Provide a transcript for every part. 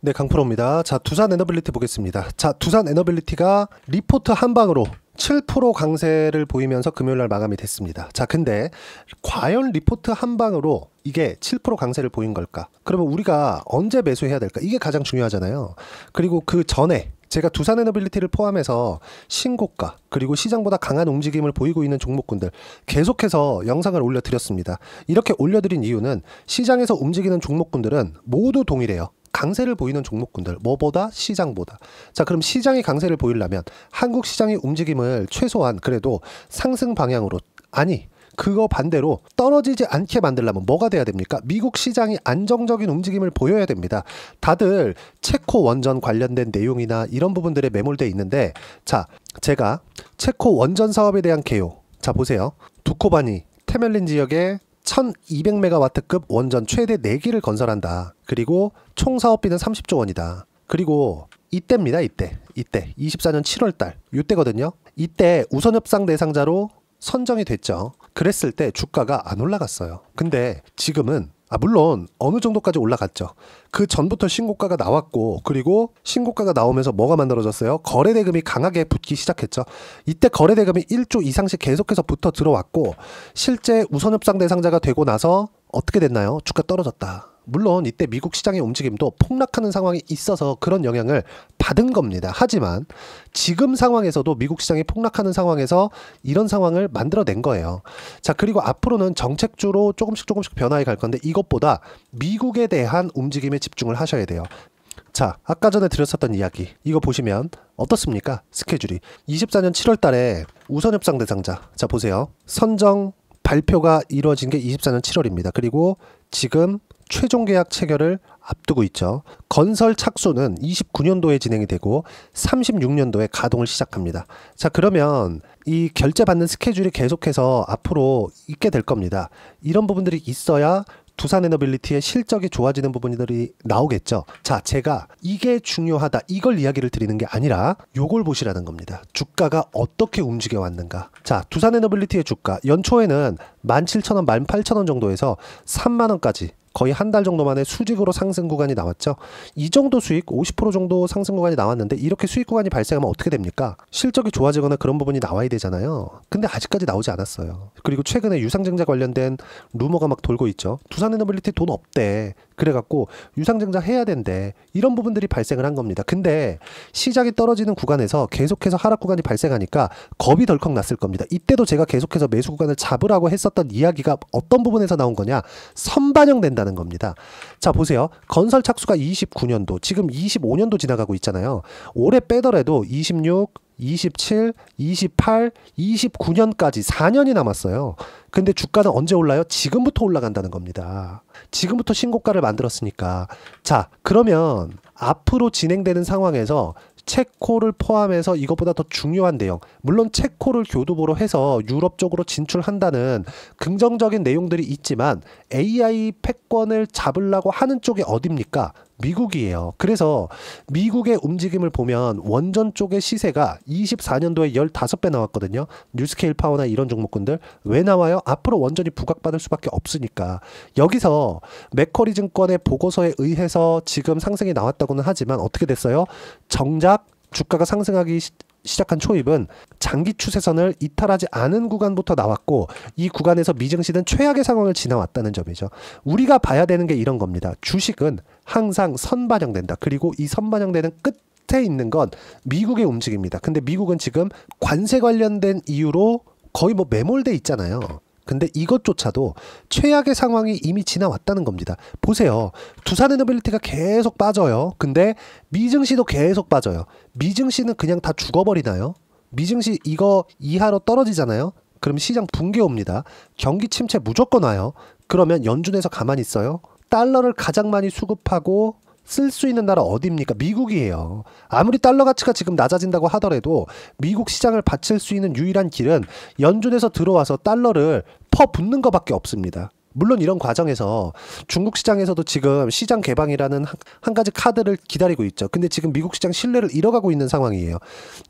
네, 강프로입니다. 자, 두산 에너빌리티 보겠습니다. 자, 두산 에너빌리티가 리포트 한 방으로 7% 강세를 보이면서 금요일날 마감이 됐습니다. 자, 근데 과연 리포트 한 방으로 이게 7% 강세를 보인 걸까? 그러면 우리가 언제 매수해야 될까? 이게 가장 중요하잖아요. 그리고 그 전에 제가 두산 에너빌리티를 포함해서 신고가 그리고 시장보다 강한 움직임을 보이고 있는 종목군들 계속해서 영상을 올려드렸습니다. 이렇게 올려드린 이유는 시장에서 움직이는 종목군들은 모두 동일해요. 강세를 보이는 종목군들, 뭐보다? 시장보다. 자, 그럼 시장이 강세를 보이려면 한국 시장의 움직임을 최소한 그래도 상승 방향으로, 아니 그거 반대로 떨어지지 않게 만들려면 뭐가 돼야 됩니까? 미국 시장이 안정적인 움직임을 보여야 됩니다. 다들 체코 원전 관련된 내용이나 이런 부분들에 매몰되어 있는데, 자, 제가 체코 원전 사업에 대한 개요, 자 보세요. 두코바니 테멜린 지역에 1200메가와트급 원전 최대 4기를 건설한다. 그리고 총 사업비는 30조 원이다. 그리고 이때입니다. 이때 24년 7월달 이때거든요. 이때 우선협상 대상자로 선정이 됐죠. 그랬을 때 주가가 안 올라갔어요. 근데 지금은 물론 어느 정도까지 올라갔죠. 그 전부터 신고가가 나왔고, 그리고 신고가가 나오면서 뭐가 만들어졌어요? 거래대금이 강하게 붙기 시작했죠. 이때 거래대금이 1조 이상씩 계속해서 붙어 들어왔고, 실제 우선협상 대상자가 되고 나서 어떻게 됐나요? 주가 떨어졌다. 물론 이때 미국 시장의 움직임도 폭락하는 상황이 있어서 그런 영향을 받은 겁니다. 하지만 지금 상황에서도 미국 시장이 폭락하는 상황에서 이런 상황을 만들어낸 거예요. 자, 그리고 앞으로는 정책주로 조금씩 변화해 갈 건데, 이것보다 미국에 대한 움직임에 집중을 하셔야 돼요. 자, 아까 전에 드렸었던 이야기, 이거 보시면 어떻습니까? 스케줄이 24년 7월 달에 우선협상 대상자, 자 보세요. 선정 발표가 이루어진 게 24년 7월입니다. 그리고 지금 최종 계약 체결을 앞두고 있죠. 건설 착수는 29년도에 진행이 되고 36년도에 가동을 시작합니다. 자, 그러면 이 결제받는 스케줄이 계속해서 앞으로 있게 될 겁니다. 이런 부분들이 있어야 두산 에너빌리티의 실적이 좋아지는 부분들이 나오겠죠. 자, 제가 이게 중요하다, 이걸 이야기를 드리는 게 아니라 요걸 보시라는 겁니다. 주가가 어떻게 움직여 왔는가. 자, 두산 에너빌리티의 주가 연초에는 17,000원, 18,000원 정도에서 3만원까지 거의 한 달 정도 만에 수직으로 상승 구간이 나왔죠. 이 정도 수익, 50% 정도 상승 구간이 나왔는데, 이렇게 수익 구간이 발생하면 어떻게 됩니까? 실적이 좋아지거나 그런 부분이 나와야 되잖아요. 근데 아직까지 나오지 않았어요. 그리고 최근에 유상증자 관련된 루머가 막 돌고 있죠. 두산 에너빌리티 돈 없대. 그래갖고 유상증자 해야 된대. 이런 부분들이 발생을 한 겁니다. 근데 시장이 떨어지는 구간에서 계속해서 하락 구간이 발생하니까 겁이 덜컥 났을 겁니다. 이때도 제가 계속해서 매수 구간을 잡으라고 했었던 이야기가 어떤 부분에서 나온 거냐? 선반영된다는 겁니다. 자, 보세요. 건설 착수가 29년도, 지금 25년도 지나가고 있잖아요. 올해 빼더라도 26, 27, 28, 29년까지 4년이 남았어요. 근데 주가는 언제 올라요? 지금부터 올라간다는 겁니다. 지금부터 신고가를 만들었으니까. 자, 그러면 앞으로 진행되는 상황에서 체코를 포함해서 이것보다 더 중요한 내용, 물론 체코를 교두보로 해서 유럽 쪽으로 진출한다는 긍정적인 내용들이 있지만 AI 패권을 잡으려고 하는 쪽이 어딥니까? 미국이에요. 그래서 미국의 움직임을 보면 원전 쪽의 시세가 24년도에 15배 나왔거든요. 뉴스케일 파워나 이런 종목군들. 왜 나와요? 앞으로 원전이 부각받을 수밖에 없으니까. 여기서 맥쿼리 증권의 보고서에 의해서 지금 상승이 나왔다고는 하지만 어떻게 됐어요? 정작 주가가 상승하기 시작한 초입은 장기 추세선을 이탈하지 않은 구간부터 나왔고, 이 구간에서 미증시는 최악의 상황을 지나왔다는 점이죠. 우리가 봐야 되는 게 이런 겁니다. 주식은 항상 선반영된다. 그리고 이 선반영되는 끝에 있는 건 미국의 움직임입니다. 근데 미국은 지금 관세 관련된 이유로 거의 뭐 매몰돼 있잖아요. 근데 이것조차도 최악의 상황이 이미 지나왔다는 겁니다. 보세요. 두산 에너빌리티가 계속 빠져요. 근데 미증시도 계속 빠져요. 미증시는 그냥 다 죽어버리나요? 미증시 이거 이하로 떨어지잖아요. 그럼 시장 붕괴 옵니다. 경기 침체 무조건 와요. 그러면 연준에서 가만히 있어요? 달러를 가장 많이 수급하고 쓸 수 있는 나라 어디입니까? 미국이에요. 아무리 달러 가치가 지금 낮아진다고 하더라도 미국 시장을 받칠 수 있는 유일한 길은 연준에서 들어와서 달러를 퍼붓는 것밖에 없습니다. 물론 이런 과정에서 중국 시장에서도 지금 시장 개방이라는 한 가지 카드를 기다리고 있죠. 근데 지금 미국 시장 신뢰를 잃어가고 있는 상황이에요.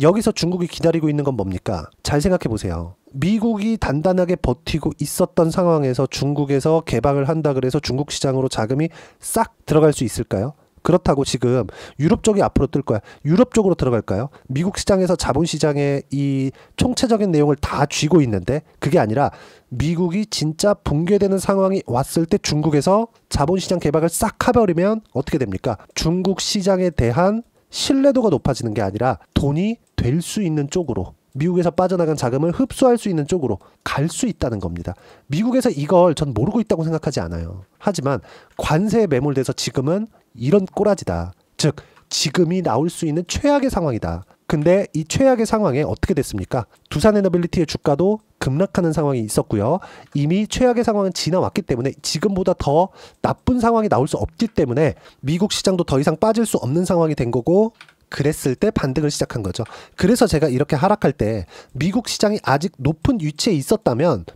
여기서 중국이 기다리고 있는 건 뭡니까? 잘 생각해 보세요. 미국이 단단하게 버티고 있었던 상황에서 중국에서 개방을 한다 그래서 중국 시장으로 자금이 싹 들어갈 수 있을까요? 그렇다고 지금 유럽 쪽이 앞으로 뜰 거야. 유럽 쪽으로 들어갈까요? 미국 시장에서 자본시장의 이 총체적인 내용을 다 쥐고 있는데 그게 아니라 미국이 진짜 붕괴되는 상황이 왔을 때 중국에서 자본시장 개박을 싹 해버리면 어떻게 됩니까? 중국 시장에 대한 신뢰도가 높아지는 게 아니라 돈이 될 수 있는 쪽으로, 미국에서 빠져나간 자금을 흡수할 수 있는 쪽으로 갈 수 있다는 겁니다. 미국에서 이걸 전 모르고 있다고 생각하지 않아요. 하지만 관세에 매몰돼서 지금은 이런 꼬라지다. 즉 지금이 나올 수 있는 최악의 상황이다. 근데 이 최악의 상황에 어떻게 됐습니까? 두산에너빌리티의 주가도 급락하는 상황이 있었고요. 이미 최악의 상황은 지나왔기 때문에 지금보다 더 나쁜 상황이 나올 수 없기 때문에 미국 시장도 더 이상 빠질 수 없는 상황이 된 거고, 그랬을 때 반등을 시작한 거죠. 그래서 제가 이렇게 하락할 때 미국 시장이 아직 높은 위치에 있었다면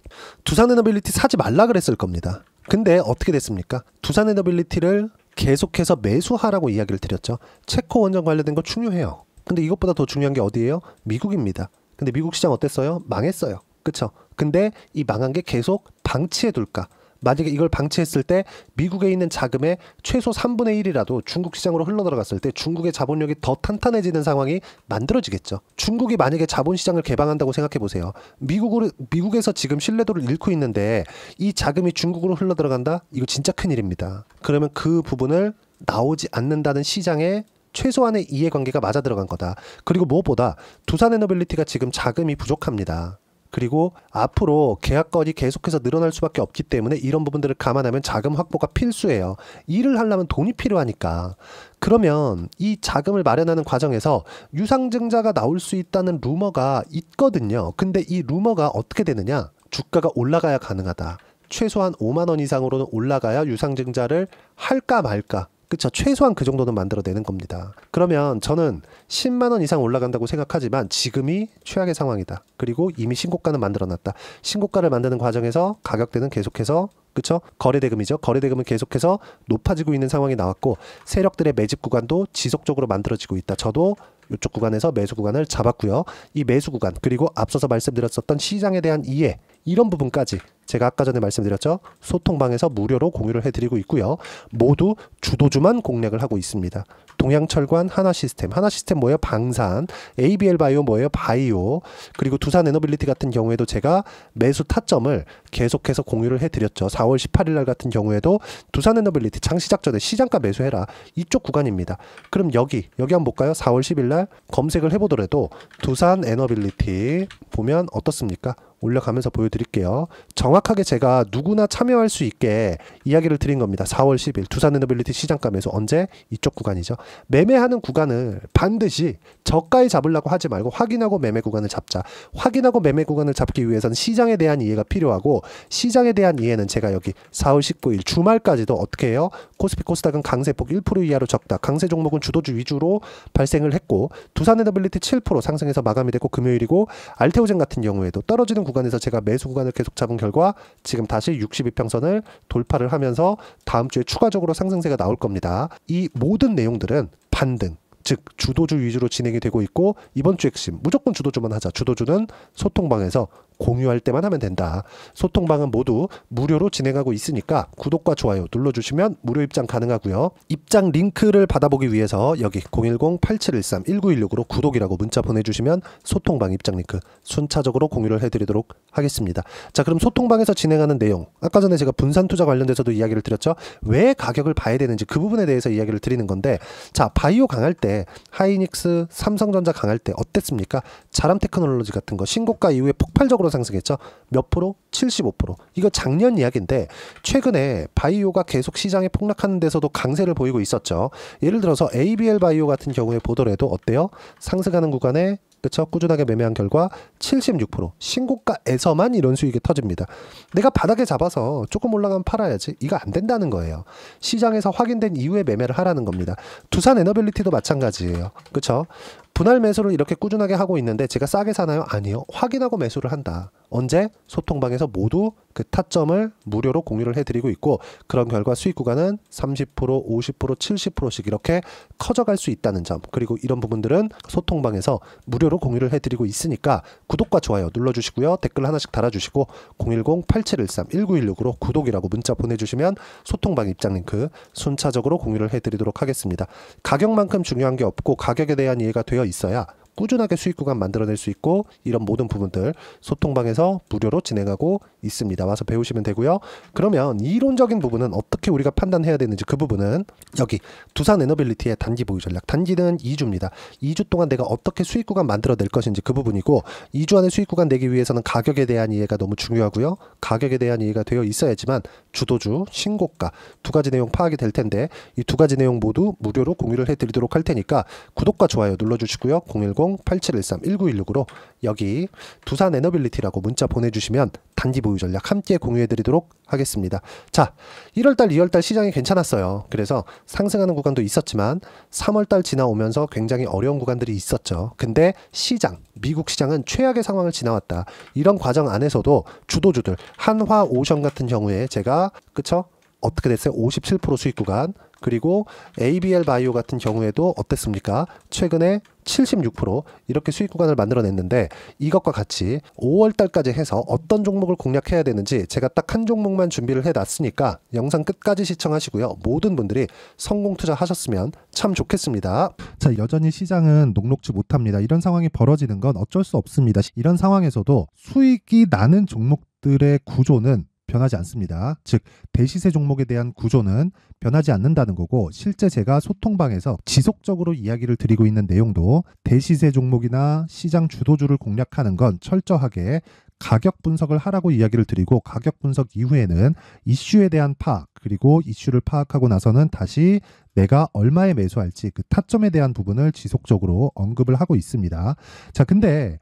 두산에너빌리티 사지 말라 그랬을 겁니다. 근데 어떻게 됐습니까? 두산에너빌리티를 계속해서 매수하라고 이야기를 드렸죠. 체코 원전 관련된 거 중요해요. 근데 이것보다 더 중요한 게 어디예요? 미국입니다. 근데 미국 시장 어땠어요? 망했어요. 그쵸? 근데 이 망한 게 계속 방치해둘까? 만약에 이걸 방치했을 때 미국에 있는 자금의 최소 3분의 1이라도 중국 시장으로 흘러들어갔을 때 중국의 자본력이 더 탄탄해지는 상황이 만들어지겠죠. 중국이 만약에 자본시장을 개방한다고 생각해 보세요. 미국에서 지금 신뢰도를 잃고 있는데 이 자금이 중국으로 흘러들어간다? 이거 진짜 큰일입니다. 그러면 그 부분을 나오지 않는다는 시장의 최소한의 이해관계가 맞아 들어간 거다. 그리고 무엇보다 두산에너빌리티가 지금 자금이 부족합니다. 그리고 앞으로 계약건이 계속해서 늘어날 수밖에 없기 때문에 이런 부분들을 감안하면 자금 확보가 필수예요. 일을 하려면 돈이 필요하니까. 그러면 이 자금을 마련하는 과정에서 유상증자가 나올 수 있다는 루머가 있거든요. 근데 이 루머가 어떻게 되느냐? 주가가 올라가야 가능하다. 최소한 5만 원 이상으로는 올라가야 유상증자를 할까 말까. 그쵸? 최소한 그 정도는 만들어내는 겁니다. 그러면 저는 10만 원 이상 올라간다고 생각하지만 지금이 최악의 상황이다. 그리고 이미 신고가는 만들어놨다. 신고가를 만드는 과정에서 가격대는 계속해서, 그쵸? 거래대금이죠. 거래대금은 계속해서 높아지고 있는 상황이 나왔고 세력들의 매집 구간도 지속적으로 만들어지고 있다. 저도 이쪽 구간에서 매수 구간을 잡았고요. 이 매수 구간, 그리고 앞서서 말씀드렸었던 시장에 대한 이해, 이런 부분까지 제가 아까 전에 말씀드렸죠. 소통방에서 무료로 공유를 해드리고 있고요. 모두 주도주만 공략을 하고 있습니다. 동양철관, 하나시스템 뭐예요? 방산, ABL바이오 뭐예요? 바이오, 그리고 두산에너빌리티 같은 경우에도 제가 매수 타점을 계속해서 공유를 해드렸죠. 4월 18일 날 같은 경우에도 두산에너빌리티 장시작 전에 시장가 매수해라. 이쪽 구간입니다. 그럼 여기 한번 볼까요? 4월 10일 날 검색을 해보더라도 두산에너빌리티 보면 어떻습니까? 올려가면서 보여드릴게요. 정확하게 제가 누구나 참여할 수 있게 이야기를 드린 겁니다. 4월 10일 두산에너빌리티 시장가 매수 언제? 이쪽 구간이죠. 매매하는 구간을 반드시 저가에 잡으려고 하지 말고 확인하고 매매 구간을 잡자. 확인하고 매매 구간을 잡기 위해서는 시장에 대한 이해가 필요하고, 시장에 대한 이해는 제가 여기 4월 19일 주말까지도 어떻게 해요? 코스피 코스닥은 강세폭 1% 이하로 적다. 강세 종목은 주도주 위주로 발생을 했고, 두산에너빌리티 7% 상승해서 마감이 됐고 금요일이고, 알테오젠 같은 경우에도 떨어지는 구간에서 제가 매수 구간을 계속 잡은 결과 지금 다시 62평선을 돌파를 하면서 다음 주에 추가적으로 상승세가 나올 겁니다. 이 모든 내용들은 반등, 즉 주도주 위주로 진행이 되고 있고, 이번 주 핵심 무조건 주도주만 하자. 주도주는 소통방에서 공유할 때만 하면 된다. 소통방은 모두 무료로 진행하고 있으니까 구독과 좋아요 눌러주시면 무료 입장 가능하고요. 입장 링크를 받아보기 위해서 여기 010-8713-1916으로 구독이라고 문자 보내주시면 소통방 입장 링크 순차적으로 공유를 해드리도록 하겠습니다. 자, 그럼 소통방에서 진행하는 내용, 아까 전에 제가 분산투자 관련돼서도 이야기를 드렸죠. 왜 가격을 봐야 되는지 그 부분에 대해서 이야기를 드리는 건데, 자, 바이오 강할 때, 하이닉스, 삼성전자 강할 때 어땠습니까? 자람테크놀로지 같은 거 신고가 이후에 폭발적으로 상승했죠. 몇 프로? 75%. 이거 작년 이야기인데 최근에 바이오가 계속 시장에 폭락하는 데서도 강세를 보이고 있었죠. 예를 들어서 ABL 바이오 같은 경우에 보더라도 어때요? 상승하는 구간에, 그쵸? 꾸준하게 매매한 결과 76% 신고가에서만 이런 수익이 터집니다. 내가 바닥에 잡아서 조금 올라가면 팔아야지. 이거 안 된다는 거예요. 시장에서 확인된 이후에 매매를 하라는 겁니다. 두산에너빌리티도 마찬가지예요. 그쵸? 분할 매수를 이렇게 꾸준하게 하고 있는데 제가 싸게 사나요? 아니요. 확인하고 매수를 한다. 언제? 소통방에서 모두 그 타점을 무료로 공유를 해드리고 있고, 그런 결과 수익 구간은 30%, 50%, 70%씩 이렇게 커져갈 수 있다는 점, 그리고 이런 부분들은 소통방에서 무료로 공유를 해드리고 있으니까 구독과 좋아요 눌러주시고요. 댓글 하나씩 달아주시고 010-8713-1916으로 구독이라고 문자 보내주시면 소통방 입장 링크 순차적으로 공유를 해드리도록 하겠습니다. 가격만큼 중요한 게 없고 가격에 대한 이해가 되어 있어야 꾸준하게 수익 구간 만들어낼 수 있고, 이런 모든 부분들 소통방에서 무료로 진행하고 있습니다. 와서 배우시면 되고요. 그러면 이론적인 부분은 어떻게 우리가 판단해야 되는지, 그 부분은 여기 두산 에너빌리티의 단기 보유 전략, 단기는 2주입니다. 2주 동안 내가 어떻게 수익 구간 만들어낼 것인지 그 부분이고, 2주 안에 수익 구간 내기 위해서는 가격에 대한 이해가 너무 중요하고요. 가격에 대한 이해가 되어 있어야지만 주도주, 신고가 두 가지 내용 파악이 될 텐데, 이 두 가지 내용 모두 무료로 공유를 해드리도록 할 테니까 구독과 좋아요 눌러주시고요. 010-8713-1916으로 여기 두산 에너빌리티라고 문자 보내주시면 단기 보유 전략 함께 공유해드리도록 하겠습니다. 자, 1월달, 2월달 시장이 괜찮았어요. 그래서 상승하는 구간도 있었지만 3월달 지나오면서 굉장히 어려운 구간들이 있었죠. 근데 시장, 미국 시장은 최악의 상황을 지나왔다. 이런 과정 안에서도 주도주들, 한화오션 같은 경우에 제가 그쵸? 어떻게 됐어요? 57% 수익 구간. 그리고 ABL 바이오 같은 경우에도 어땠습니까? 최근에 76% 이렇게 수익 구간을 만들어냈는데, 이것과 같이 5월달까지 해서 어떤 종목을 공략해야 되는지 제가 딱 한 종목만 준비를 해놨으니까 영상 끝까지 시청하시고요. 모든 분들이 성공 투자하셨으면 참 좋겠습니다. 자, 여전히 시장은 녹록지 못합니다. 이런 상황이 벌어지는 건 어쩔 수 없습니다. 이런 상황에서도 수익이 나는 종목들의 구조는 변하지 않습니다. 즉 대시세 종목에 대한 구조는 변하지 않는다는 거고, 실제 제가 소통방에서 지속적으로 이야기를 드리고 있는 내용도 대시세 종목이나 시장 주도주를 공략하는 건 철저하게 가격 분석을 하라고 이야기를 드리고, 가격 분석 이후에는 이슈에 대한 파악, 그리고 이슈를 파악하고 나서는 다시 내가 얼마에 매수할지 그 타점에 대한 부분을 지속적으로 언급을 하고 있습니다. 자, 근데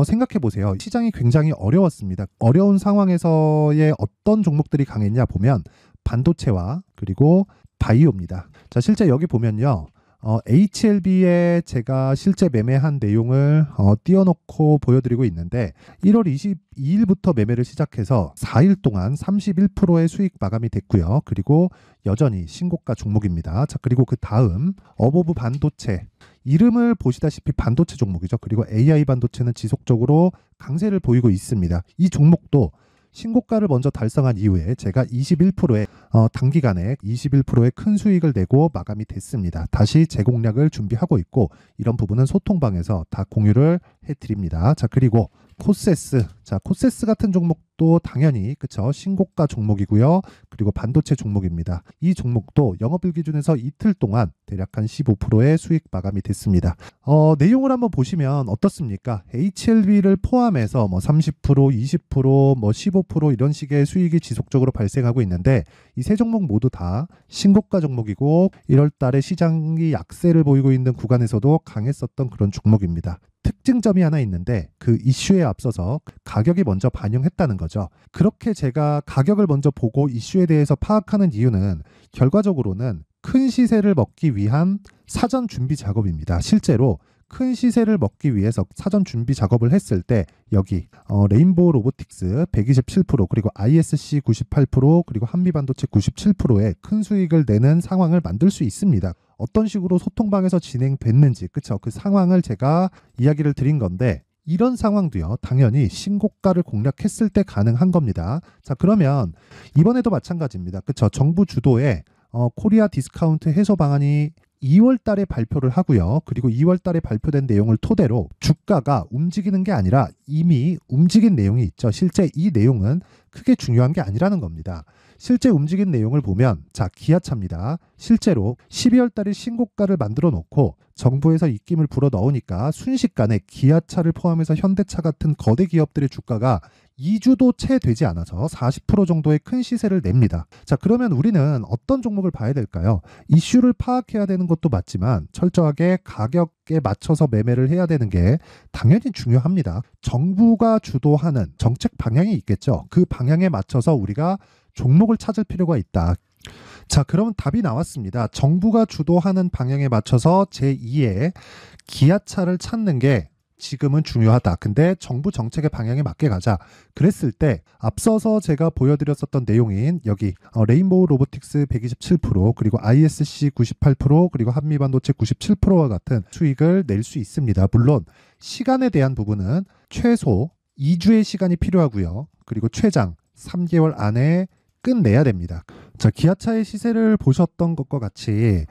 생각해 보세요. 시장이 굉장히 어려웠습니다. 어려운 상황에서의 어떤 종목들이 강했냐 보면 반도체와 그리고 바이오입니다. 자, 실제 여기 보면요. HLB에 제가 실제 매매한 내용을 띄워놓고 보여드리고 있는데, 1월 22일부터 매매를 시작해서 4일 동안 31%의 수익 마감이 됐고요. 그리고 여전히 신고가 종목입니다. 자, 그리고 그 다음 어보브 반도체, 이름을 보시다시피 반도체 종목이죠. 그리고 AI 반도체는 지속적으로 강세를 보이고 있습니다. 이 종목도 신고가를 먼저 달성한 이후에 제가 21%의 단기간에 21%의 큰 수익을 내고 마감이 됐습니다. 다시 재공략을 준비하고 있고, 이런 부분은 소통방에서 다 공유를 해드립니다. 자, 그리고 코세스, 자, 코세스 같은 종목도 당연히 그쵸, 신고가 종목이고요. 그리고 반도체 종목입니다. 이 종목도 영업일 기준에서 이틀 동안 대략 한 15%의 수익 마감이 됐습니다. 내용을 한번 보시면 어떻습니까? HLB를 포함해서 뭐 30%, 20%, 뭐 15% 이런 식의 수익이 지속적으로 발생하고 있는데, 이 세 종목 모두 다 신고가 종목이고 1월 달에 시장이 약세를 보이고 있는 구간에서도 강했었던 그런 종목입니다. 특징점이 하나 있는데, 그 이슈에 앞서서 가격이 먼저 반영했다는 거죠. 그렇게 제가 가격을 먼저 보고 이슈에 대해서 파악하는 이유는 결과적으로는 큰 시세를 먹기 위한 사전 준비 작업입니다. 실제로 큰 시세를 먹기 위해서 사전 준비 작업을 했을 때 여기 레인보우 로보틱스 127%, 그리고 ISC 98%, 그리고 한미반도체 97%의 큰 수익을 내는 상황을 만들 수 있습니다. 어떤 식으로 소통방에서 진행됐는지, 그쵸? 그 상황을 제가 이야기를 드린 건데, 이런 상황도요, 당연히 신고가를 공략했을 때 가능한 겁니다. 자, 그러면 이번에도 마찬가지입니다. 그쵸? 정부 주도의 코리아 디스카운트 해소 방안이 2월 달에 발표를 하고요. 그리고 2월 달에 발표된 내용을 토대로 주가가 움직이는 게 아니라 이미 움직인 내용이 있죠. 실제 이 내용은 크게 중요한 게 아니라는 겁니다. 실제 움직인 내용을 보면, 자, 기아차입니다. 실제로 12월 달에 신고가를 만들어 놓고 정부에서 입김을 불어 넣으니까 순식간에 기아차를 포함해서 현대차 같은 거대 기업들의 주가가 2주도 채 되지 않아서 40% 정도의 큰 시세를 냅니다. 자, 그러면 우리는 어떤 종목을 봐야 될까요? 이슈를 파악해야 되는 것도 맞지만 철저하게 가격에 맞춰서 매매를 해야 되는 게 당연히 중요합니다. 정부가 주도하는 정책 방향이 있겠죠. 그 방향에 맞춰서 우리가 종목을 찾을 필요가 있다. 자, 그러면 답이 나왔습니다. 정부가 주도하는 방향에 맞춰서 제2의 기아차를 찾는 게 지금은 중요하다. 근데 정부 정책의 방향에 맞게 가자. 그랬을 때 앞서서 제가 보여드렸었던 내용인 여기 레인보우 로보틱스 127% 그리고 ISC 98% 그리고 한미반도체 97%와 같은 수익을 낼 수 있습니다. 물론 시간에 대한 부분은 최소 2주의 시간이 필요하고요. 그리고 최장 3개월 안에 끝내야 됩니다. 자, 기아차의 시세를 보셨던 것과 같이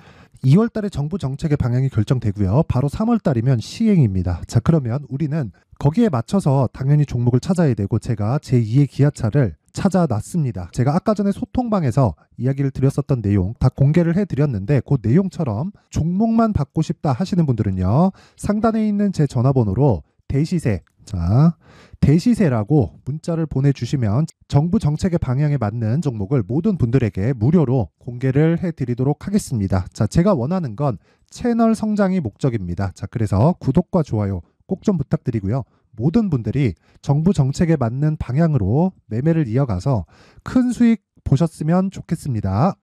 2월 달에 정부 정책의 방향이 결정되고요. 바로 3월 달이면 시행입니다. 자, 그러면 우리는 거기에 맞춰서 당연히 종목을 찾아야 되고 제가 제2의 기아차를 찾아놨습니다. 제가 아까 전에 소통방에서 이야기를 드렸었던 내용 다 공개를 해드렸는데 그 내용처럼 종목만 받고 싶다 하시는 분들은요. 상단에 있는 제 전화번호로 대시세, 자, 대시세라고 문자를 보내주시면 정부 정책의 방향에 맞는 종목을 모든 분들에게 무료로 공개를 해드리도록 하겠습니다. 자, 제가 원하는 건 채널 성장이 목적입니다. 자, 그래서 구독과 좋아요 꼭 좀 부탁드리고요. 모든 분들이 정부 정책에 맞는 방향으로 매매를 이어가서 큰 수익 보셨으면 좋겠습니다.